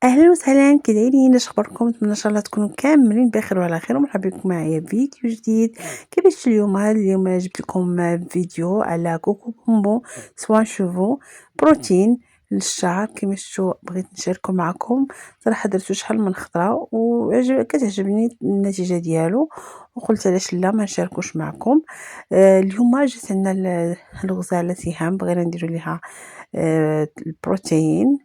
أهلًا وسهلًا كي دايرين؟ اش أخباركم؟ نتمنى إن شاء الله تكونوا كاملين بخير وعلى خير، ومرحبا بكم معايا في فيديو جديد. كيفاش اليوم جبت لكم فيديو على كوكو بونبون سوان شوفو بروتين للشعر. كيما شفتوا بغيت نشاركه معكم. صراحة درتو شحال من خطرة كتعجبني النتيجة ديالو، وقلت علاش لا ما نشاركوش معكم. اليوم جات عندنا الغزالة سهام، بغينا نديرو ليها البروتين.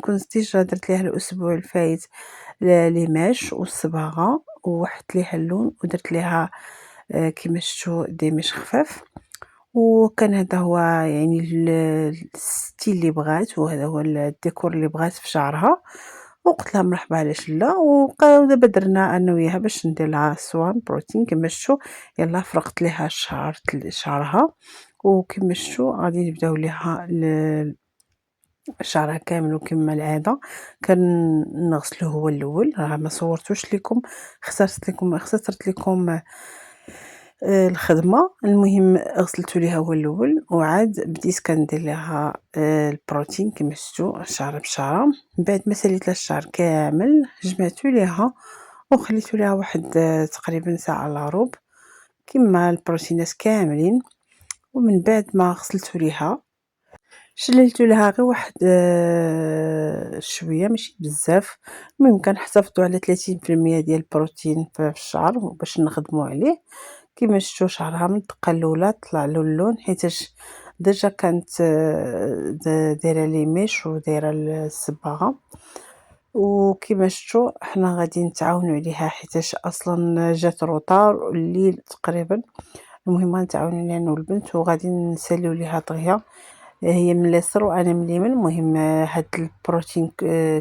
كنت ديجا درت ليها الأسبوع الفايت ليماش والصباغة، ووحدت ليها اللون ودرت ليها كيما شفتوا ديماش خفاف. وكان هذا هو يعني الستيل اللي بغات، وهذا هو الديكور اللي بغات في شعرها. وقلت لها مرحبا علاش لا، ودابا درنا انا وياها باش ندير لها سوان بروتين. كما شفتوا يلا فرقت ليها شعرها، وكما شفتوا غادي نبداو ليها شعرها كامل. وكما العاده كنغسلو هو الاول، راه ما صورتوش لكم، خسرت لكم الخدمه. المهم غسلتو ليها هو الاول، وعاد بديت كندير لها البروتين. كما شفتوا شعره بشعره، من بعد ما ساليت لها الشعر كامل جمعتو ليها وخليتو ليها واحد تقريبا ساعه الا ربع كما البروتينات كاملين. ومن بعد ما غسلتو ليها شللتو لها غير واحد شويه ماشي بزاف. المهم كنحتفظوا على 30% ديال البروتين في الشعر باش نخدموا عليه. كما شفتوا شعرها من الدقه الاولى طلع له اللون، حيتاش ديجا كانت دايره لي ميش ودايره الصباغه. وكما شفتوا حنا غادي نتعاونوا عليها حيتاش اصلا جات روطار الليل تقريبا. المهم غنتعاونوا عليها انا والبنت، وغادي نساليو ليها طغيه، هي من اليسر وانا من اليمين. المهم هاد البروتين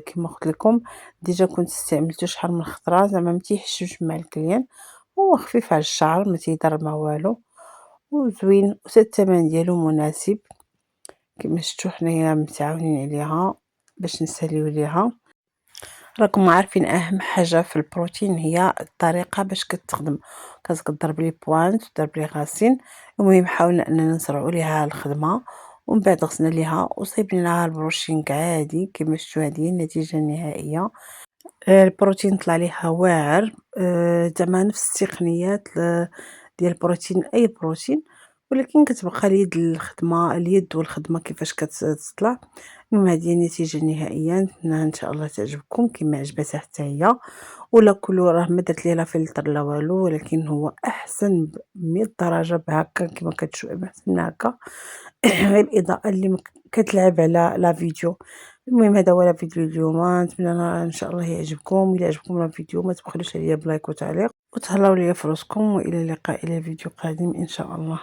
كما قلت لكم ديجا كنت استعملته شحال من خطره، زعما ما تيحشمش مع الكليان، هو خفيف على الشعر ما تيضر ما والو، وزوين وحتى الثمن ديالو مناسب. كما شفتوا حنايا متعاونين عليها باش نساليو ليها. راكم عارفين اهم حاجه في البروتين هي الطريقه باش كتخدم، كتضرب لي بوانت وضرب لي غاسين. المهم حاولنا اننا نسرعوا ليها الخدمه، ومن بعد غسلنا ليها وصيبنا لها البروشينغ عادي. كما شفتوا هذه هي النتيجه النهائيه. البروتين طلع ليها واعر، زعما نفس التقنيات ديال البروتين اي بروتين، ولكن كتبقى اليد والخدمه كيفاش كتطلع. المهم هذه هي النتيجه النهائيه، نتمنى ان شاء الله تعجبكم كما عجبتها حتى هي. ولا كلوا راه ما درت ليه لا فلتر لا والو، ولكن هو احسن ب 100 درجه بهكا كما كتشوف، احسن من هكا. غير الاضاءه اللي كتلعب على لا فيديو. المهم هذا هو الفيديو اليوم، نتمنى ان شاء الله يعجبكم. الى عجبكم الفيديو ما تبخلوش عليا بلايك وتعليق، وتهلاو ليا في راسكم، والى اللقاء الى فيديو قادم ان شاء الله.